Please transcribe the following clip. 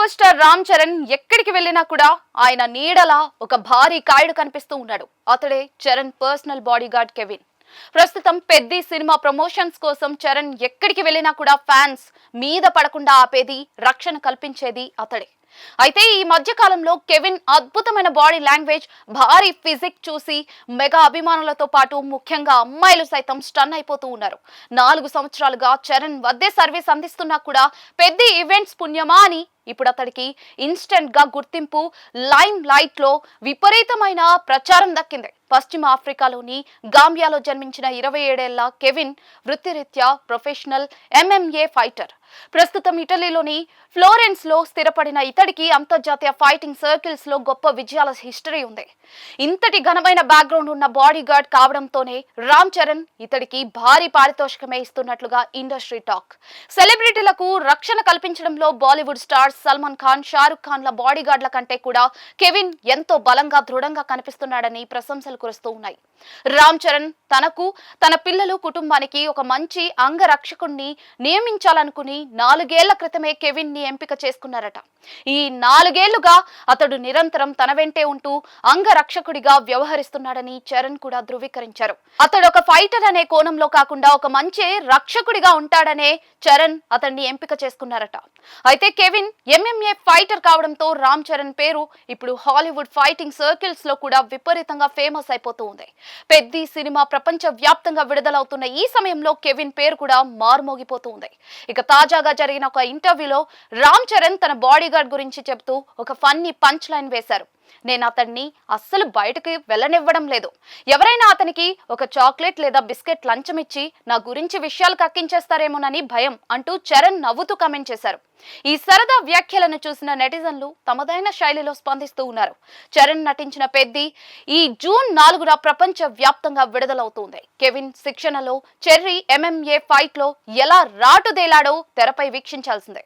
Bollywood star Ram Charan ఎక్కడికి వెళ్ళినా కూడా ఆయన నీడలా ఒక భారీ కాయుడు కనిపిస్తూ ఉన్నాడు. అతడే Charan personal body guard Kevin. ప్రస్తుతం పెద్ద సినిమా ప్రమోషన్స్ కోసం చరణ్ ఎక్కడికి వెళ్ళినా కూడా ఫ్యాన్స్ మీద పడకుండా ఆపేది, రక్షణ కల్పించేది అతడే. అయితే ఈ మధ్య కాలంలో కెవిన్ అద్భుతమైన బాడీ లాంగ్వేజ్, భారీ ఫిజిక్ చూసి మెగా అభిమానులతో పాటు ముఖ్యంగా అమ్మాయిలు సైతం స్టన్ అయిపోతూ ఉన్నారు. 4 సంవత్సరాలుగా చరణ్ వద్దే సర్వీస్ అందిస్తున్నా కూడా పెద్ద ఈవెంట్స్ పుణ్యమా అని ఇప్పుడు అతడికి ఇన్స్టెంట్ గా గుర్తింపు, లైమ్ లైట్ లో విపరీతమైన ప్రచారం దక్కింది. పశ్చిమ ఆఫ్రికాలోని గాంబియాలో జన్మించిన 27 ఏళ్ల కెవిన్ వృత్తిరీత్యా ప్రొఫెషనల్ MMA ఫైటర్. ప్రస్తుతం ఇటలీలోని ఫ్లోరెన్స్ లో స్థిరపడిన ఇతడికి అంతర్జాతీయ ఫైటింగ్ సర్కిల్స్ లో గొప్ప విజయాల హిస్టరీ ఉంది. ఇంతటి ఘనమైన బ్యాక్గ్రౌండ్ ఉన్న బాడీ గార్డ్ కావడంతోనే రామ్ చరణ్ ఇతడికి భారీ పారితోషికమే ఇస్తున్నట్లుగా ఇండస్ట్రీ టాక్. సెలబ్రిటీలకు రక్షణ కల్పించడంలో Bollywood stars Salman Khan, Shahrukh ఖాన్ల body గార్డ్ల కంటే కూడా కెవిన్ ఎంతో బలంగా, దృఢంగా కనిపిస్తున్నాడని ప్రశంసలు కురుస్తూ ఉన్నాయి. రామ్ చరణ్ తనకు, తన పిల్లలు, కుటుంబానికి ఒక మంచి అంగరక్షకుణ్ణి నియమించాలనుకుని 4 ఏళ్ల క్రితమే కెవిన్ ని ఎంపిక చేసుకున్నారట. ఈ 4 ఏళ్లుగా అతడు నిరంతరం తన వెంటే ఉంటూ అంగరక్షకుడిగా వ్యవహరిస్తున్నాడని చరణ్ కూడా ధృవీకరించారు. అతడు ఒక ఫైటర్ అనే కోణంలో కాకుండా ఒక మంచి రక్షకుడిగా ఉంటాడనే చరణ్ అతన్ని ఎంపిక చేసుకున్నారట. అయితే కెవిన్ MMA ఫైటర్ కావడంతో రామ్ చరణ్ పేరు ఇప్పుడు హాలీవుడ్ ఫైటింగ్ సర్కిల్స్ లో కూడా విపరీతంగా ఫేమస్ అయిపోతూ ఉంది. పెద్ద సినిమా ప్రపంచ వ్యాప్తంగా విడుదలవుతున్న ఈ సమయంలో కెవిన్ పేరు కూడా మారుమోగిపోతూ ఉంది. ఇక తాజాగా జరిగిన ఒక ఇంటర్వ్యూలో రామ్ చరణ్ తన బాడీ గార్డ్ గురించి చెబుతూ ఒక ఫన్నీ పంచ్ లైన్ వేశారు. నేను అతన్ని అస్సలు బయటకు వెళ్ళనివ్వడం లేదు. ఎవరైనా అతనికి ఒక చాక్లెట్ లేదా బిస్కెట్ లంచం ఇచ్చి నా గురించి విషయాలు కక్కించేస్తారేమోనని భయం అంటూ చరణ్ నవ్వుతూ కామెంట్ చేశారు. ఈ సరదా వ్యాఖ్యలను చూసిన నెటిజన్లు తమదైన శైలిలో స్పందిస్తూ ఉన్నారు. చరణ్ నటించిన పెద్ది ఈ జూన్ 4న ప్రపంచ వ్యాప్తంగా విడుదలవుతుంది. కెవిన్ శిక్షణలో చెర్రీ MMA ఫైట్ లో ఎలా రాటుదేలాడో తెరపై వీక్షించాల్సిందే.